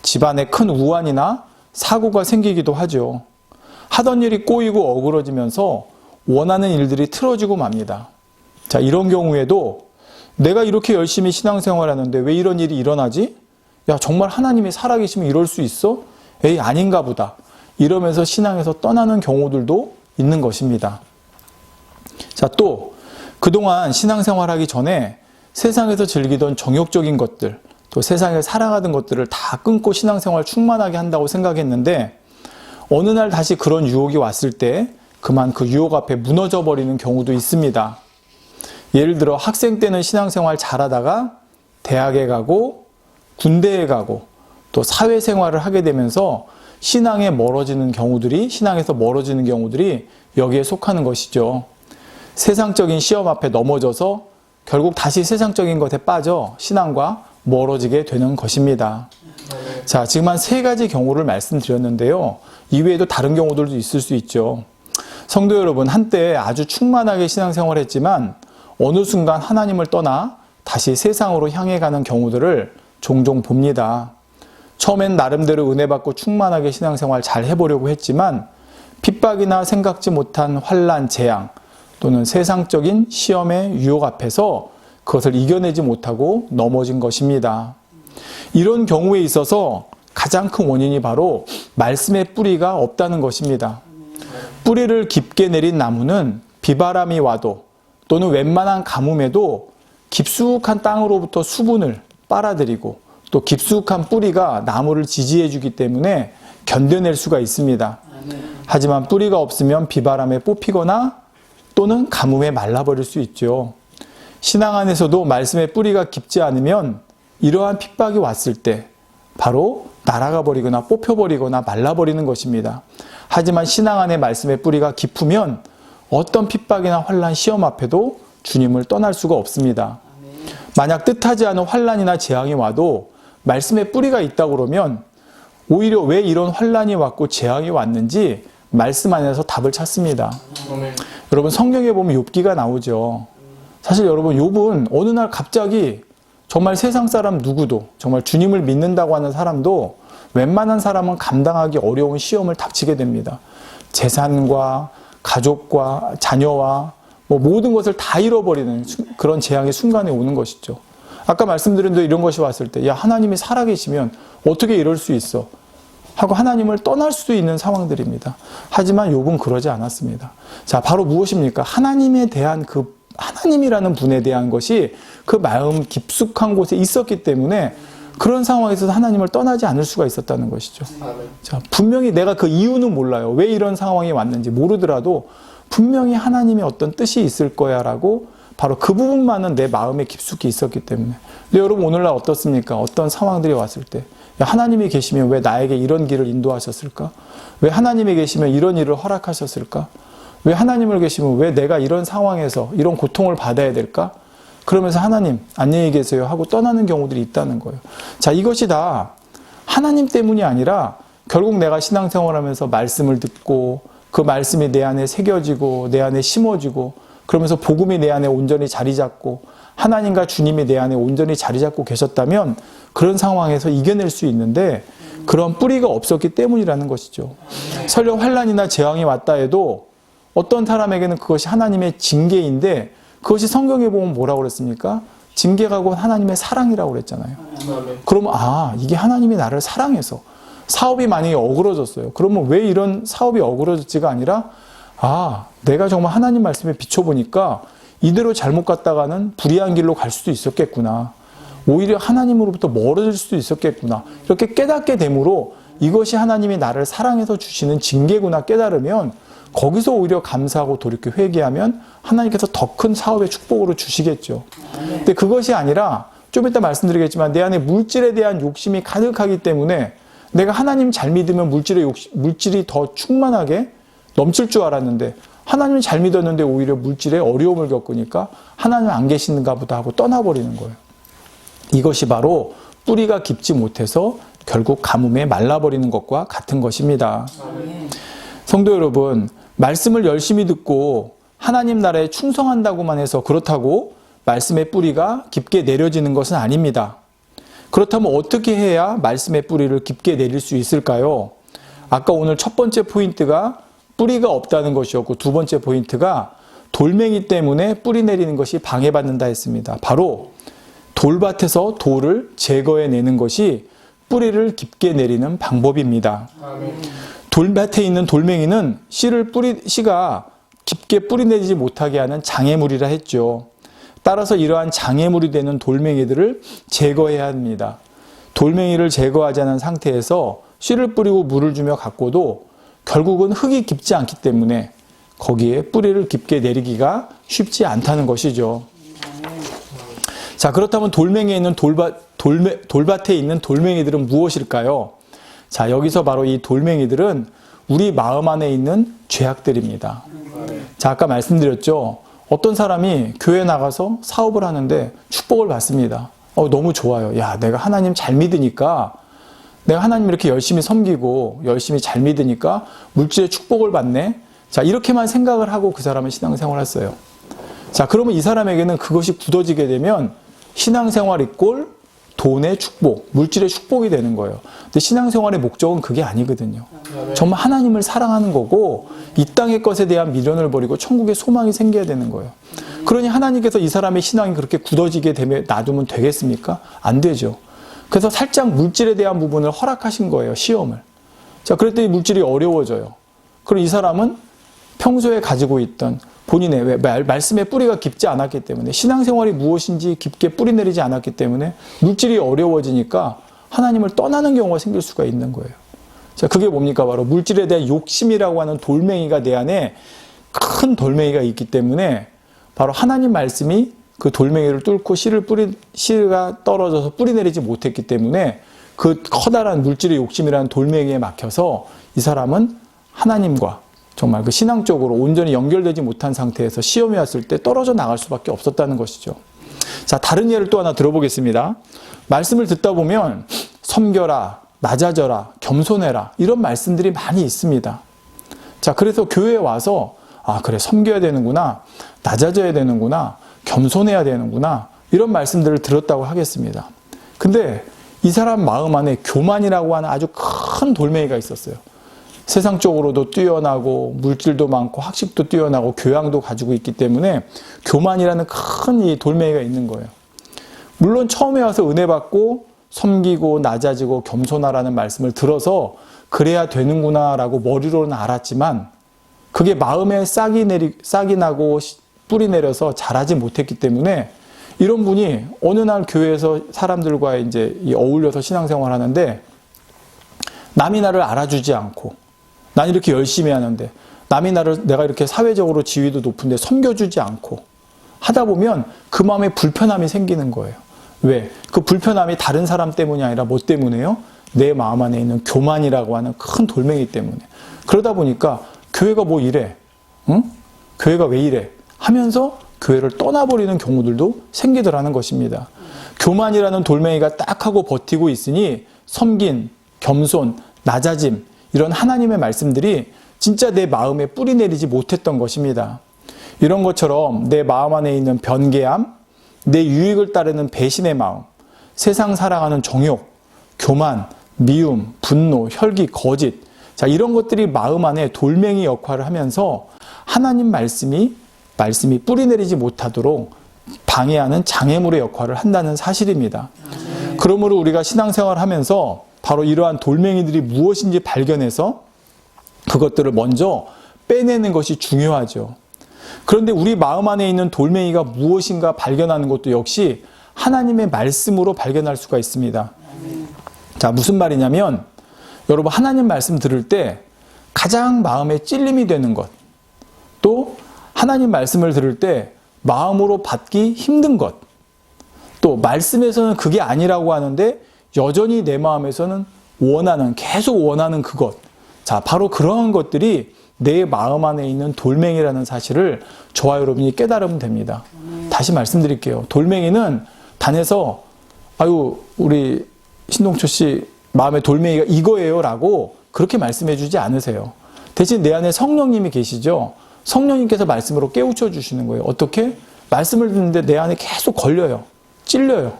집안에 큰 우환이나 사고가 생기기도 하죠. 하던 일이 꼬이고 어그러지면서 원하는 일들이 틀어지고 맙니다. 자, 이런 경우에도 내가 이렇게 열심히 신앙생활 하는데 왜 이런 일이 일어나지? 야, 정말 하나님이 살아계시면 이럴 수 있어? 에이, 아닌가 보다. 이러면서 신앙에서 떠나는 경우들도 있는 것입니다. 자, 또 그동안 신앙생활하기 전에 세상에서 즐기던 정욕적인 것들, 또 세상에 사랑하던 것들을 다 끊고 신앙생활 충만하게 한다고 생각했는데 어느 날 다시 그런 유혹이 왔을 때 그만 그 유혹 앞에 무너져 버리는 경우도 있습니다. 예를 들어 학생 때는 신앙생활 잘하다가 대학에 가고 군대에 가고 또 사회생활을 하게 되면서 신앙에서 멀어지는 경우들이 여기에 속하는 것이죠. 세상적인 시험 앞에 넘어져서 결국 다시 세상적인 것에 빠져 신앙과 멀어지게 되는 것입니다. 자, 지금 한 3가지 경우를 말씀드렸는데요. 이외에도 다른 경우들도 있을 수 있죠. 성도 여러분, 한때 아주 충만하게 신앙생활을 했지만 어느 순간 하나님을 떠나 다시 세상으로 향해 가는 경우들을 종종 봅니다. 처음엔 나름대로 은혜 받고 충만하게 신앙생활 잘 해보려고 했지만 핍박이나 생각지 못한 환난, 재앙 또는 세상적인 시험의 유혹 앞에서 그것을 이겨내지 못하고 넘어진 것입니다. 이런 경우에 있어서 가장 큰 원인이 바로 말씀의 뿌리가 없다는 것입니다. 뿌리를 깊게 내린 나무는 비바람이 와도 또는 웬만한 가뭄에도 깊숙한 땅으로부터 수분을 빨아들이고 또 깊숙한 뿌리가 나무를 지지해 주기 때문에 견뎌낼 수가 있습니다. 하지만 뿌리가 없으면 비바람에 뽑히거나 또는 가뭄에 말라버릴 수 있죠. 신앙 안에서도 말씀의 뿌리가 깊지 않으면 이러한 핍박이 왔을 때 바로 날아가 버리거나 뽑혀버리거나 말라버리는 것입니다. 하지만 신앙 안에 말씀의 뿌리가 깊으면 어떤 핍박이나 환난, 시험 앞에도 주님을 떠날 수가 없습니다. 만약 뜻하지 않은 환난이나 재앙이 와도 말씀의 뿌리가 있다고 그러면 오히려 왜 이런 환난이 왔고 재앙이 왔는지 말씀 안에서 답을 찾습니다. 여러분, 성경에 보면 욥기가 나오죠. 사실 여러분, 욥은 어느 날 갑자기 정말 세상 사람 누구도, 정말 주님을 믿는다고 하는 사람도 웬만한 사람은 감당하기 어려운 시험을 닥치게 됩니다. 재산과 가족과 자녀와 모든 것을 다 잃어버리는 그런 재앙의 순간에 오는 것이죠. 아까 말씀드린 대로 이런 것이 왔을 때, 야, 하나님이 살아계시면 어떻게 이럴 수 있어? 하고 하나님을 떠날 수도 있는 상황들입니다. 하지만 욥은 그러지 않았습니다. 자, 바로 무엇입니까? 하나님에 대한 하나님이라는 분에 대한 것이 그 마음 깊숙한 곳에 있었기 때문에 그런 상황에서 하나님을 떠나지 않을 수가 있었다는 것이죠. 자, 분명히 내가 그 이유는 몰라요. 왜 이런 상황이 왔는지 모르더라도 분명히 하나님의 어떤 뜻이 있을 거야 라고 바로 그 부분만은 내 마음에 깊숙이 있었기 때문에. 근데 여러분, 오늘날 어떻습니까? 어떤 상황들이 왔을 때 하나님이 계시면 왜 나에게 이런 길을 인도하셨을까? 왜 하나님이 계시면 이런 일을 허락하셨을까? 왜 하나님을 계시면 왜 내가 이런 상황에서 이런 고통을 받아야 될까? 그러면서 하나님 안녕히 계세요 하고 떠나는 경우들이 있다는 거예요. 자, 이것이 다 하나님 때문이 아니라 결국 내가 신앙생활하면서 말씀을 듣고 그 말씀이 내 안에 새겨지고 내 안에 심어지고 그러면서 복음이 내 안에 온전히 자리 잡고 하나님과 주님이 내 안에 온전히 자리 잡고 계셨다면 그런 상황에서 이겨낼 수 있는데 그런 뿌리가 없었기 때문이라는 것이죠. 설령 환난이나 재앙이 왔다 해도 어떤 사람에게는 그것이 하나님의 징계인데 그것이 성경에 보면 뭐라고 그랬습니까? 징계가 곧 하나님의 사랑이라고 그랬잖아요. 그러면 이게 하나님이 나를 사랑해서 사업이 만약에 어그러졌어요. 그러면 왜 이런 사업이 어그러졌지가 아니라 내가 정말 하나님 말씀에 비춰보니까 이대로 잘못 갔다가는 불의한 길로 갈 수도 있었겠구나. 오히려 하나님으로부터 멀어질 수도 있었겠구나. 이렇게 깨닫게 되므로 이것이 하나님이 나를 사랑해서 주시는 징계구나 깨달으면 거기서 오히려 감사하고 돌이켜 회개하면 하나님께서 더 큰 사업의 축복으로 주시겠죠. 근데 그것이 아니라 좀 이따 말씀드리겠지만 내 안에 물질에 대한 욕심이 가득하기 때문에 내가 하나님 잘 믿으면 물질이 더 충만하게 넘칠 줄 알았는데 하나님 잘 믿었는데 오히려 물질에 어려움을 겪으니까 하나님 안 계시는가 보다 하고 떠나버리는 거예요. 이것이 바로 뿌리가 깊지 못해서 결국 가뭄에 말라버리는 것과 같은 것입니다. 성도 여러분, 말씀을 열심히 듣고 하나님 나라에 충성한다고만 해서 그렇다고 말씀의 뿌리가 깊게 내려지는 것은 아닙니다. 그렇다면 어떻게 해야 말씀의 뿌리를 깊게 내릴 수 있을까요? 아까 오늘 첫 번째 포인트가 뿌리가 없다는 것이었고 두 번째 포인트가 돌멩이 때문에 뿌리 내리는 것이 방해받는다 했습니다. 바로 돌밭에서 돌을 제거해내는 것이 뿌리를 깊게 내리는 방법입니다. 돌밭에 있는 돌멩이는 씨가 깊게 뿌리 내리지 못하게 하는 장애물이라 했죠. 따라서 이러한 장애물이 되는 돌멩이들을 제거해야 합니다. 돌멩이를 제거하지 않은 상태에서 씨를 뿌리고 물을 주며 가꿔도 결국은 흙이 깊지 않기 때문에 거기에 뿌리를 깊게 내리기가 쉽지 않다는 것이죠. 자, 그렇다면 돌멩이에 있는 돌밭에 있는 돌멩이들은 무엇일까요? 자, 여기서 바로 이 돌멩이들은 우리 마음 안에 있는 죄악들입니다. 자, 아까 말씀드렸죠. 어떤 사람이 교회 나가서 사업을 하는데 축복을 받습니다. 너무 좋아요. 야, 내가 하나님 잘 믿으니까 내가 하나님 이렇게 열심히 섬기고 열심히 잘 믿으니까 물질의 축복을 받네. 자, 이렇게만 생각을 하고 그 사람은 신앙생활을 했어요. 자, 그러면 이 사람에게는 그것이 굳어지게 되면 신앙생활 이꼴 돈의 축복, 물질의 축복이 되는 거예요. 근데 신앙생활의 목적은 그게 아니거든요. 정말 하나님을 사랑하는 거고 이 땅의 것에 대한 미련을 버리고 천국의 소망이 생겨야 되는 거예요. 그러니 하나님께서 이 사람의 신앙이 그렇게 굳어지게 되면 놔두면 되겠습니까? 안 되죠. 그래서 살짝 물질에 대한 부분을 허락하신 거예요. 시험을. 자, 그랬더니 물질이 어려워져요. 그럼 이 사람은 평소에 가지고 있던 본인의 말씀의 뿌리가 깊지 않았기 때문에 신앙생활이 무엇인지 깊게 뿌리 내리지 않았기 때문에 물질이 어려워지니까 하나님을 떠나는 경우가 생길 수가 있는 거예요. 자, 그게 뭡니까? 바로 물질에 대한 욕심이라고 하는 돌멩이가 내 안에 큰 돌멩이가 있기 때문에 바로 하나님 말씀이 그 돌멩이를 뚫고 씨가 떨어져서 뿌리 내리지 못했기 때문에 그 커다란 물질의 욕심이라는 돌멩이에 막혀서 이 사람은 하나님과 정말 그 신앙적으로 온전히 연결되지 못한 상태에서 시험이 왔을 때 떨어져 나갈 수밖에 없었다는 것이죠. 자, 다른 예를 또 하나 들어보겠습니다. 말씀을 듣다 보면 섬겨라, 낮아져라, 겸손해라 이런 말씀들이 많이 있습니다. 자, 그래서 교회에 와서 그래, 섬겨야 되는구나, 낮아져야 되는구나, 겸손해야 되는구나 이런 말씀들을 들었다고 하겠습니다. 근데 이 사람 마음 안에 교만이라고 하는 아주 큰 돌멩이가 있었어요. 세상적으로도 뛰어나고 물질도 많고 학식도 뛰어나고 교양도 가지고 있기 때문에 교만이라는 큰 이 돌멩이가 있는 거예요. 물론 처음에 와서 은혜 받고 섬기고 낮아지고 겸손하라는 말씀을 들어서 그래야 되는구나라고 머리로는 알았지만 그게 마음에 싹이 나고 뿌리 내려서 자라지 못했기 때문에 이런 분이 어느 날 교회에서 사람들과 이제 어울려서 신앙생활 하는데 남이 나를 알아주지 않고 난 이렇게 열심히 하는데 남이 내가 이렇게 사회적으로 지위도 높은데 섬겨주지 않고 하다 보면 그 마음에 불편함이 생기는 거예요. 왜? 그 불편함이 다른 사람 때문이 아니라 뭐 때문에요? 내 마음 안에 있는 교만이라고 하는 큰 돌멩이 때문에. 그러다 보니까 교회가 뭐 이래? 응? 교회가 왜 이래? 하면서 교회를 떠나버리는 경우들도 생기더라는 것입니다. 교만이라는 돌멩이가 딱 하고 버티고 있으니 섬긴, 겸손, 낮아짐 이런 하나님의 말씀들이 진짜 내 마음에 뿌리 내리지 못했던 것입니다. 이런 것처럼 내 마음 안에 있는 변개함, 내 유익을 따르는 배신의 마음, 세상 살아가는 정욕, 교만, 미움, 분노, 혈기, 거짓. 자, 이런 것들이 마음 안에 돌멩이 역할을 하면서 하나님 말씀이 뿌리 내리지 못하도록 방해하는 장애물의 역할을 한다는 사실입니다. 그러므로 우리가 신앙생활을 하면서 바로 이러한 돌멩이들이 무엇인지 발견해서 그것들을 먼저 빼내는 것이 중요하죠. 그런데 우리 마음 안에 있는 돌멩이가 무엇인가 발견하는 것도 역시 하나님의 말씀으로 발견할 수가 있습니다. 자, 무슨 말이냐면 여러분, 하나님 말씀 들을 때 가장 마음에 찔림이 되는 것, 또 하나님 말씀을 들을 때 마음으로 받기 힘든 것, 또 말씀에서는 그게 아니라고 하는데 여전히 내 마음에서는 계속 원하는 그것. 자, 바로 그러한 것들이 내 마음 안에 있는 돌멩이라는 사실을 저와 여러분이 깨달으면 됩니다. 다시 말씀드릴게요. 돌멩이는 단에서 우리 신동철 씨 마음의 돌멩이가 이거예요 라고 그렇게 말씀해 주지 않으세요. 대신 내 안에 성령님이 계시죠. 성령님께서 말씀으로 깨우쳐 주시는 거예요. 어떻게? 말씀을 듣는데 내 안에 계속 걸려요. 찔려요.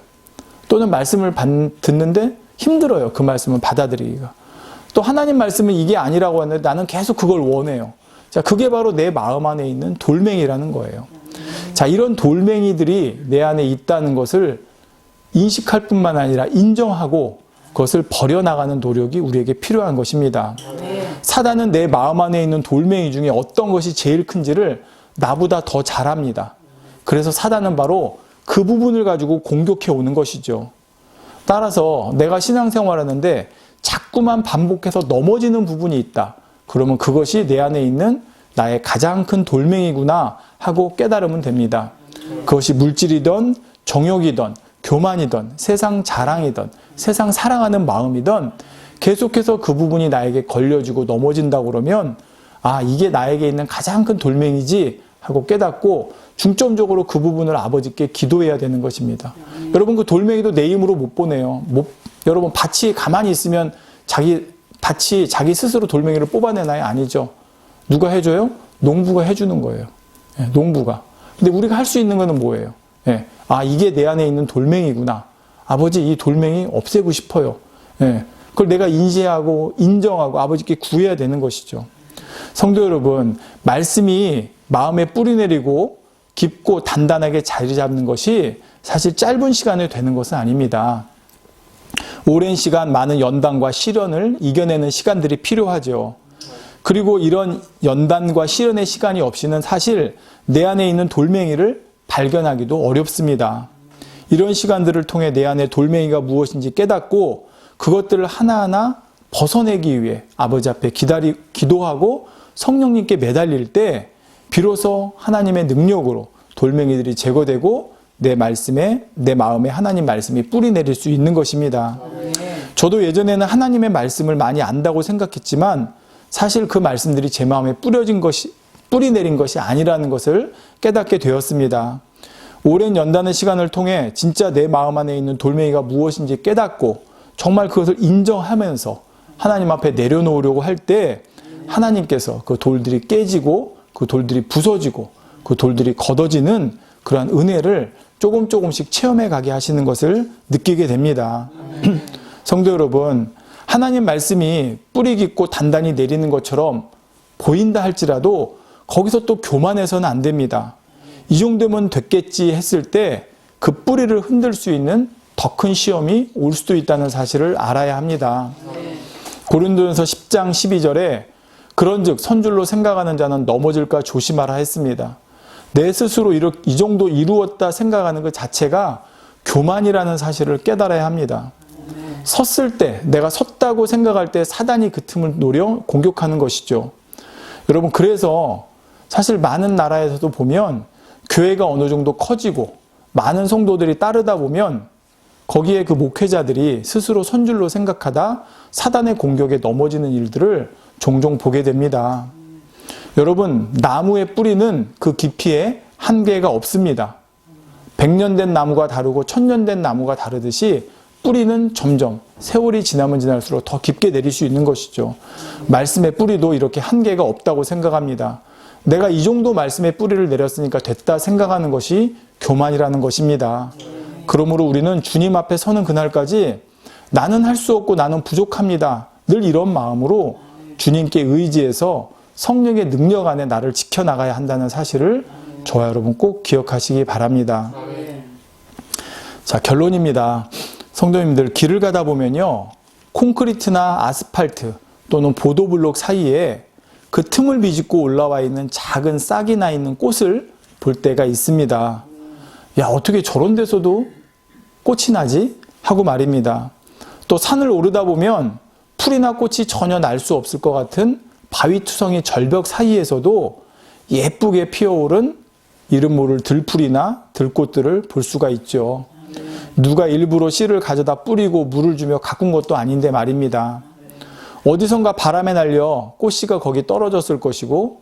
또는 말씀을 듣는데 힘들어요. 그 말씀을 받아들이기가. 또 하나님 말씀은 이게 아니라고 하는데 나는 계속 그걸 원해요. 자, 그게 바로 내 마음 안에 있는 돌멩이라는 거예요. 자, 이런 돌멩이들이 내 안에 있다는 것을 인식할 뿐만 아니라 인정하고 그것을 버려나가는 노력이 우리에게 필요한 것입니다. 사단은 내 마음 안에 있는 돌멩이 중에 어떤 것이 제일 큰지를 나보다 더 잘 압니다. 그래서 사단은 바로 그 부분을 가지고 공격해 오는 것이죠. 따라서 내가 신앙생활하는데 자꾸만 반복해서 넘어지는 부분이 있다. 그러면 그것이 내 안에 있는 나의 가장 큰 돌멩이구나 하고 깨달으면 됩니다. 그것이 물질이든 정욕이든 교만이든 세상 자랑이든 세상 사랑하는 마음이든 계속해서 그 부분이 나에게 걸려지고 넘어진다고 그러면 이게 나에게 있는 가장 큰 돌멩이지 하고 깨닫고 중점적으로 그 부분을 아버지께 기도해야 되는 것입니다. 여러분, 그 돌멩이도 내 힘으로 못 보내요. 여러분, 밭이 가만히 있으면 밭이 자기 스스로 돌멩이를 뽑아내나요? 아니죠. 누가 해줘요? 농부가 해주는 거예요. 농부가. 근데 우리가 할 수 있는 거는 뭐예요? 이게 내 안에 있는 돌멩이구나. 아버지, 이 돌멩이 없애고 싶어요. 그걸 내가 인지하고 인정하고 아버지께 구해야 되는 것이죠. 성도 여러분, 말씀이 마음에 뿌리 내리고 깊고 단단하게 자리 잡는 것이 사실 짧은 시간에 되는 것은 아닙니다. 오랜 시간 많은 연단과 시련을 이겨내는 시간들이 필요하죠. 그리고 이런 연단과 시련의 시간이 없이는 사실 내 안에 있는 돌멩이를 발견하기도 어렵습니다. 이런 시간들을 통해 내 안에 돌멩이가 무엇인지 깨닫고 그것들을 하나하나 벗어내기 위해 아버지 앞에 기도하고 성령님께 매달릴 때 비로소 하나님의 능력으로 돌멩이들이 제거되고 내 마음에 하나님 말씀이 뿌리 내릴 수 있는 것입니다. 저도 예전에는 하나님의 말씀을 많이 안다고 생각했지만 사실 그 말씀들이 제 마음에 뿌리 내린 것이 아니라는 것을 깨닫게 되었습니다. 오랜 연단의 시간을 통해 진짜 내 마음 안에 있는 돌멩이가 무엇인지 깨닫고 정말 그것을 인정하면서 하나님 앞에 내려놓으려고 할 때 하나님께서 그 돌들이 깨지고 그 돌들이 부서지고 그 돌들이 걷어지는 그러한 은혜를 조금씩 체험해 가게 하시는 것을 느끼게 됩니다. 성도 여러분, 하나님 말씀이 뿌리 깊고 단단히 내리는 것처럼 보인다 할지라도 거기서 또 교만해서는 안 됩니다. 이 정도면 됐겠지 했을 때 그 뿌리를 흔들 수 있는 더 큰 시험이 올 수도 있다는 사실을 알아야 합니다. 고린도전서 10장 12절에 그런즉 선줄로 생각하는 자는 넘어질까 조심하라 했습니다. 내 스스로 이 정도 이루었다 생각하는 것 자체가 교만이라는 사실을 깨달아야 합니다. 섰을 때, 내가 섰다고 생각할 때 사단이 그 틈을 노려 공격하는 것이죠. 여러분, 그래서 사실 많은 나라에서도 보면 교회가 어느 정도 커지고 많은 성도들이 따르다 보면 거기에 그 목회자들이 스스로 선줄로 생각하다 사단의 공격에 넘어지는 일들을 종종 보게 됩니다. 여러분, 나무의 뿌리는 그 깊이에 한계가 없습니다. 100년 된 나무가 다르고 1000년 된 나무가 다르듯이 뿌리는 점점 세월이 지나면 지날수록 더 깊게 내릴 수 있는 것이죠. 말씀의 뿌리도 이렇게 한계가 없다고 생각합니다. 내가 이 정도 말씀의 뿌리를 내렸으니까 됐다 생각하는 것이 교만이라는 것입니다. 그러므로 우리는 주님 앞에 서는 그날까지 나는 할 수 없고 나는 부족합니다. 늘 이런 마음으로 주님께 의지해서 성령의 능력 안에 나를 지켜나가야 한다는 사실을 저와 여러분 꼭 기억하시기 바랍니다. 자, 결론입니다. 성도님들, 길을 가다 보면요, 콘크리트나 아스팔트 또는 보도블록 사이에 그 틈을 비집고 올라와 있는 작은 싹이 나 있는 꽃을 볼 때가 있습니다. 야, 어떻게 저런 데서도 꽃이 나지? 하고 말입니다. 또 산을 오르다 보면 풀이나 꽃이 전혀 날 수 없을 것 같은 바위투성이 절벽 사이에서도 예쁘게 피어오른 이름 모를 들풀이나 들꽃들을 볼 수가 있죠. 누가 일부러 씨를 가져다 뿌리고 물을 주며 가꾼 것도 아닌데 말입니다. 어디선가 바람에 날려 꽃씨가 거기 떨어졌을 것이고,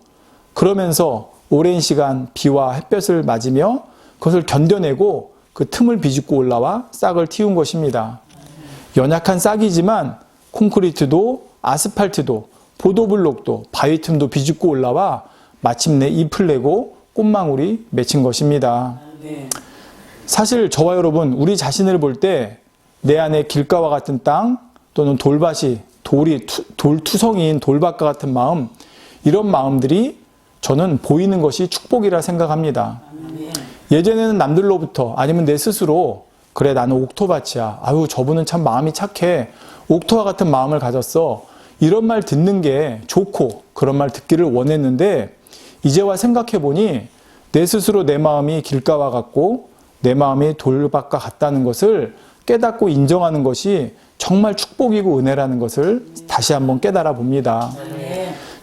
그러면서 오랜 시간 비와 햇볕을 맞으며 그것을 견뎌내고 그 틈을 비집고 올라와 싹을 틔운 것입니다. 연약한 싹이지만 콘크리트도 아스팔트도 보도블록도 바위 틈도 비집고 올라와 마침내 잎을 내고 꽃망울이 맺힌 것입니다. 사실 저와 여러분, 우리 자신을 볼 때 내 안에 길가와 같은 땅 또는 돌밭이 돌투성이인 돌밭과 같은 마음, 이런 마음들이 저는 보이는 것이 축복이라 생각합니다. 예전에는 남들로부터 아니면 내 스스로, 그래 나는 옥토밭이야, 아유 저분은 참 마음이 착해, 옥토와 같은 마음을 가졌어, 이런 말 듣는 게 좋고 그런 말 듣기를 원했는데, 이제와 생각해보니 내 스스로 내 마음이 길가와 같고 내 마음이 돌밭과 같다는 것을 깨닫고 인정하는 것이 정말 축복이고 은혜라는 것을 다시 한번 깨달아 봅니다.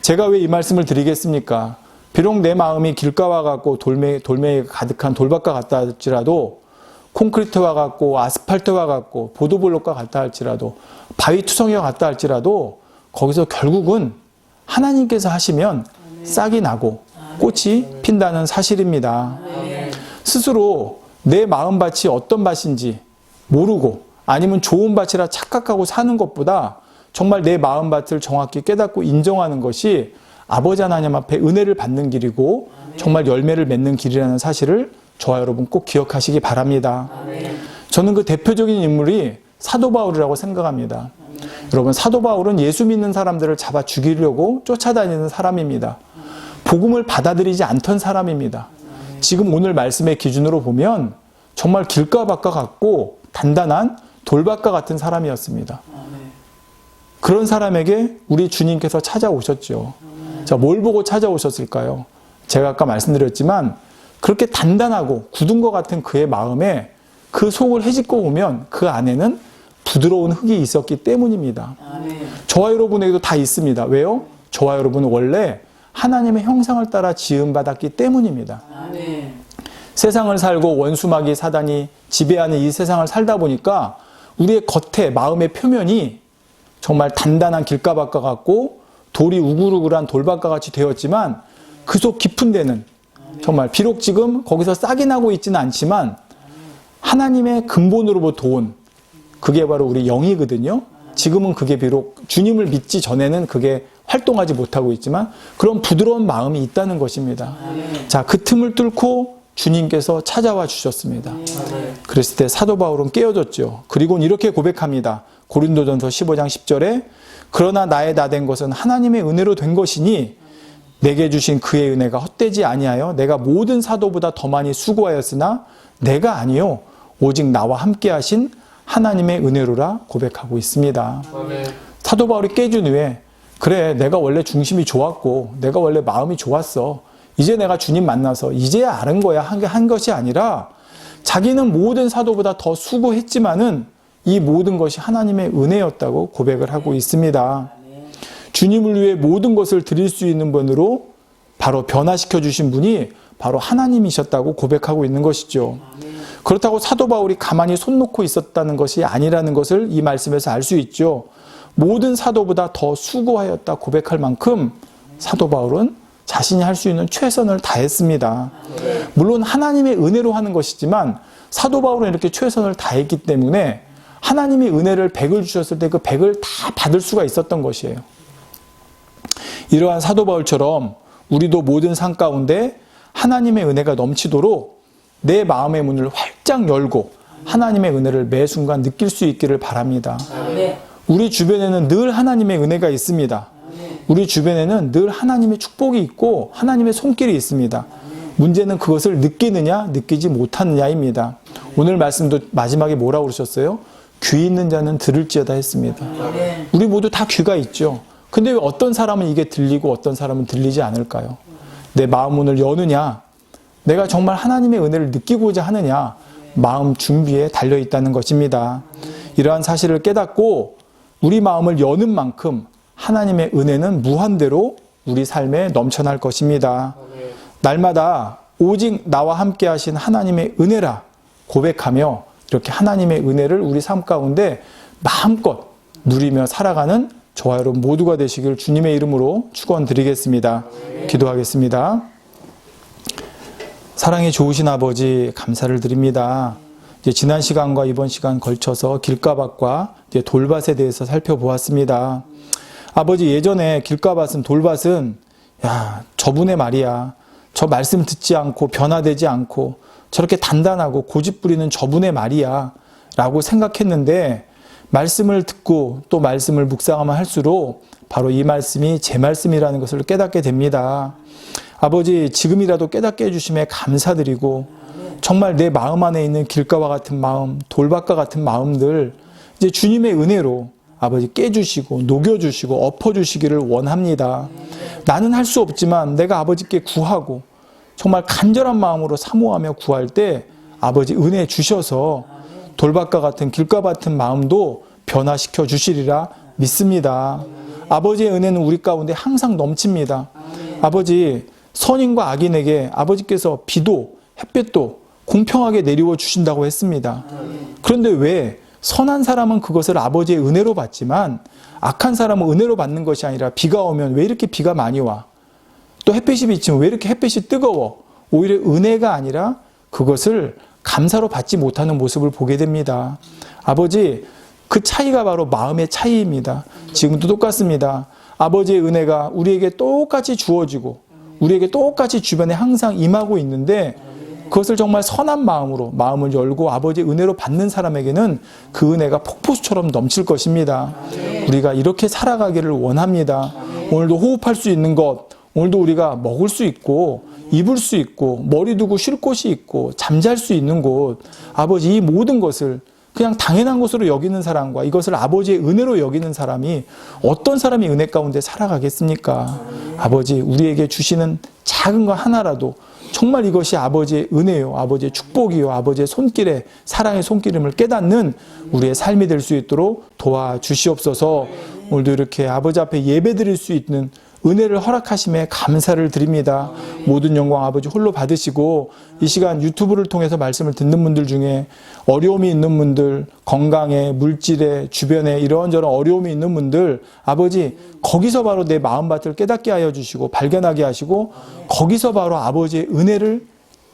제가 왜 이 말씀을 드리겠습니까? 비록 내 마음이 길가와 같고 돌멩이가 가득한 돌밭과 같다 할지라도, 콘크리트와 같고 아스팔트와 같고 보도블록과 같다 할지라도, 바위투성이와 같다 할지라도, 거기서 결국은 하나님께서 하시면 싹이 나고 꽃이 핀다는 사실입니다. 스스로 내 마음밭이 어떤 밭인지 모르고 아니면 좋은 밭이라 착각하고 사는 것보다 정말 내 마음밭을 정확히 깨닫고 인정하는 것이 아버지 하나님 앞에 은혜를 받는 길이고 정말 열매를 맺는 길이라는 사실을 저와 여러분 꼭 기억하시기 바랍니다. 저는 그 대표적인 인물이 사도 바울이라고 생각합니다. 여러분, 사도 바울은 예수 믿는 사람들을 잡아 죽이려고 쫓아다니는 사람입니다. 복음을 받아들이지 않던 사람입니다. 지금 오늘 말씀의 기준으로 보면 정말 길가밭과 같고 단단한 돌밭과 같은 사람이었습니다. 그런 사람에게 우리 주님께서 찾아오셨죠. 자, 뭘 보고 찾아오셨을까요? 제가 아까 말씀드렸지만 그렇게 단단하고 굳은 것 같은 그의 마음에 그 속을 헤집고 보면 그 안에는 부드러운 흙이 있었기 때문입니다. 저와 여러분에게도 다 있습니다. 왜요? 저와 여러분은 원래 하나님의 형상을 따라 지음받았기 때문입니다. 세상을 살고 원수마귀 사단이 지배하는 이 세상을 살다 보니까 우리의 겉에 마음의 표면이 정말 단단한 길가밭과 같고 돌이 우글우글한 돌밭과 같이 되었지만 그 속 깊은 데는 정말 비록 지금 거기서 싹이 나고 있지는 않지만 하나님의 근본으로부터 온, 그게 바로 우리 영이거든요. 지금은 그게 비록 주님을 믿지 전에는 그게 활동하지 못하고 있지만 그런 부드러운 마음이 있다는 것입니다. 자, 그 틈을 뚫고 주님께서 찾아와 주셨습니다. 그랬을 때 사도 바울은 깨어졌죠. 그리고는 이렇게 고백합니다. 고린도전서 15장 10절에 그러나 나의 다 된 것은 하나님의 은혜로 된 것이니 내게 주신 그의 은혜가 헛되지 아니하여 내가 모든 사도보다 더 많이 수고하였으나 내가 아니요 오직 나와 함께 하신 하나님의 은혜로라 고백하고 있습니다. 사도 바울이 깨준 후에 그래, 내가 원래 중심이 좋았고 내가 원래 마음이 좋았어, 이제 내가 주님 만나서 이제야 아는 거야 한 것이 아니라 자기는 모든 사도보다 더 수고했지만은 이 모든 것이 하나님의 은혜였다고 고백을 하고 있습니다. 주님을 위해 모든 것을 드릴 수 있는 분으로 바로 변화시켜 주신 분이 바로 하나님이셨다고 고백하고 있는 것이죠. 그렇다고 사도 바울이 가만히 손 놓고 있었다는 것이 아니라는 것을 이 말씀에서 알 수 있죠. 모든 사도보다 더 수고하였다 고백할 만큼 사도 바울은 자신이 할 수 있는 최선을 다했습니다. 물론 하나님의 은혜로 하는 것이지만 사도 바울은 이렇게 최선을 다했기 때문에 하나님이 은혜를 100을 주셨을 때 그 100을 다 받을 수가 있었던 것이에요. 이러한 사도 바울처럼 우리도 모든 삶 가운데 하나님의 은혜가 넘치도록 내 마음의 문을 활짝 열고 하나님의 은혜를 매 순간 느낄 수 있기를 바랍니다. 아멘. 우리 주변에는 늘 하나님의 은혜가 있습니다. 우리 주변에는 늘 하나님의 축복이 있고 하나님의 손길이 있습니다. 문제는 그것을 느끼느냐 느끼지 못하느냐입니다. 오늘 말씀도 마지막에 뭐라고 그러셨어요? 귀 있는 자는 들을지어다 했습니다. 우리 모두 다 귀가 있죠. 근데 왜 어떤 사람은 이게 들리고 어떤 사람은 들리지 않을까요? 내 마음 문을 여느냐, 내가 정말 하나님의 은혜를 느끼고자 하느냐, 마음 준비에 달려있다는 것입니다. 이러한 사실을 깨닫고 우리 마음을 여는 만큼 하나님의 은혜는 무한대로 우리 삶에 넘쳐날 것입니다. 날마다 오직 나와 함께 하신 하나님의 은혜라 고백하며 이렇게 하나님의 은혜를 우리 삶 가운데 마음껏 누리며 살아가는 저와 여러분 모두가 되시길 주님의 이름으로 축원드리겠습니다. 기도하겠습니다. 사랑이 좋으신 아버지 감사를 드립니다. 이제 지난 시간과 이번 시간 걸쳐서 길가밭과 돌밭에 대해서 살펴보았습니다. 아버지 예전에 길가밭은 돌밭은 저분의 말이야. 저 말씀 듣지 않고 변화되지 않고 저렇게 단단하고 고집 부리는 저분의 말이야 라고 생각했는데 말씀을 듣고 또 말씀을 묵상하면 할수록 바로 이 말씀이 제 말씀이라는 것을 깨닫게 됩니다. 아버지 지금이라도 깨닫게 해주심에 감사드리고 정말 내 마음 안에 있는 길가와 같은 마음, 돌밭과 같은 마음들 이제 주님의 은혜로 아버지 깨주시고 녹여주시고 엎어주시기를 원합니다. 나는 할 수 없지만 내가 아버지께 구하고 정말 간절한 마음으로 사모하며 구할 때 아버지 은혜 주셔서 돌밭과 같은 길가 같은 마음도 변화시켜 주시리라 믿습니다. 아버지의 은혜는 우리 가운데 항상 넘칩니다. 아버지 선인과 악인에게 아버지께서 비도 햇볕도 공평하게 내리워 주신다고 했습니다. 그런데 왜 선한 사람은 그것을 아버지의 은혜로 받지만 악한 사람은 은혜로 받는 것이 아니라 비가 오면 왜 이렇게 비가 많이 와? 또 햇빛이 비치면 왜 이렇게 햇빛이 뜨거워? 오히려 은혜가 아니라 그것을 감사로 받지 못하는 모습을 보게 됩니다. 아버지 그 차이가 바로 마음의 차이입니다. 지금도 똑같습니다. 아버지의 은혜가 우리에게 똑같이 주어지고 우리에게 똑같이 주변에 항상 임하고 있는데 그것을 정말 선한 마음으로 마음을 열고 아버지의 은혜로 받는 사람에게는 그 은혜가 폭포수처럼 넘칠 것입니다. 우리가 이렇게 살아가기를 원합니다. 오늘도 호흡할 수 있는 것, 오늘도 우리가 먹을 수 있고 입을 수 있고 머리 두고 쉴 곳이 있고 잠잘 수 있는 곳, 아버지 이 모든 것을 그냥 당연한 것으로 여기는 사람과 이것을 아버지의 은혜로 여기는 사람이 어떤 사람이 은혜 가운데 살아가겠습니까? 아버지 우리에게 주시는 작은 것 하나라도 정말 이것이 아버지의 은혜요, 아버지의 축복이요, 아버지의 손길에 사랑의 손길임을 깨닫는 우리의 삶이 될 수 있도록 도와주시옵소서. 오늘도 이렇게 아버지 앞에 예배드릴 수 있는 은혜를 허락하심에 감사를 드립니다. 모든 영광 아버지 홀로 받으시고 이 시간 유튜브를 통해서 말씀을 듣는 분들 중에 어려움이 있는 분들, 건강에, 물질에, 주변에 이런저런 어려움이 있는 분들 아버지 거기서 바로 내 마음밭을 깨닫게 하여 주시고 발견하게 하시고 거기서 바로 아버지의 은혜를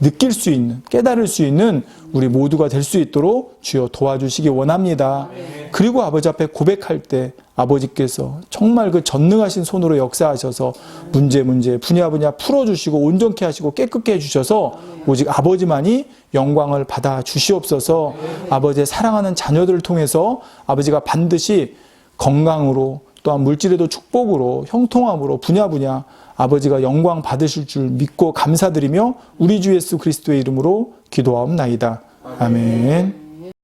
느낄 수 있는, 깨달을 수 있는 우리 모두가 될 수 있도록 주여 도와주시기 원합니다. 그리고 아버지 앞에 고백할 때 아버지께서 정말 그 전능하신 손으로 역사하셔서 문제 분야 풀어주시고 온전케 하시고 깨끗게 해주셔서 오직 아버지만이 영광을 받아 주시옵소서. 아버지의 사랑하는 자녀들을 통해서 아버지가 반드시 건강으로 또한 물질에도 축복으로 형통함으로 분야 아버지가 영광 받으실 줄 믿고 감사드리며 우리 주 예수 그리스도의 이름으로 기도하옵나이다. 아멘.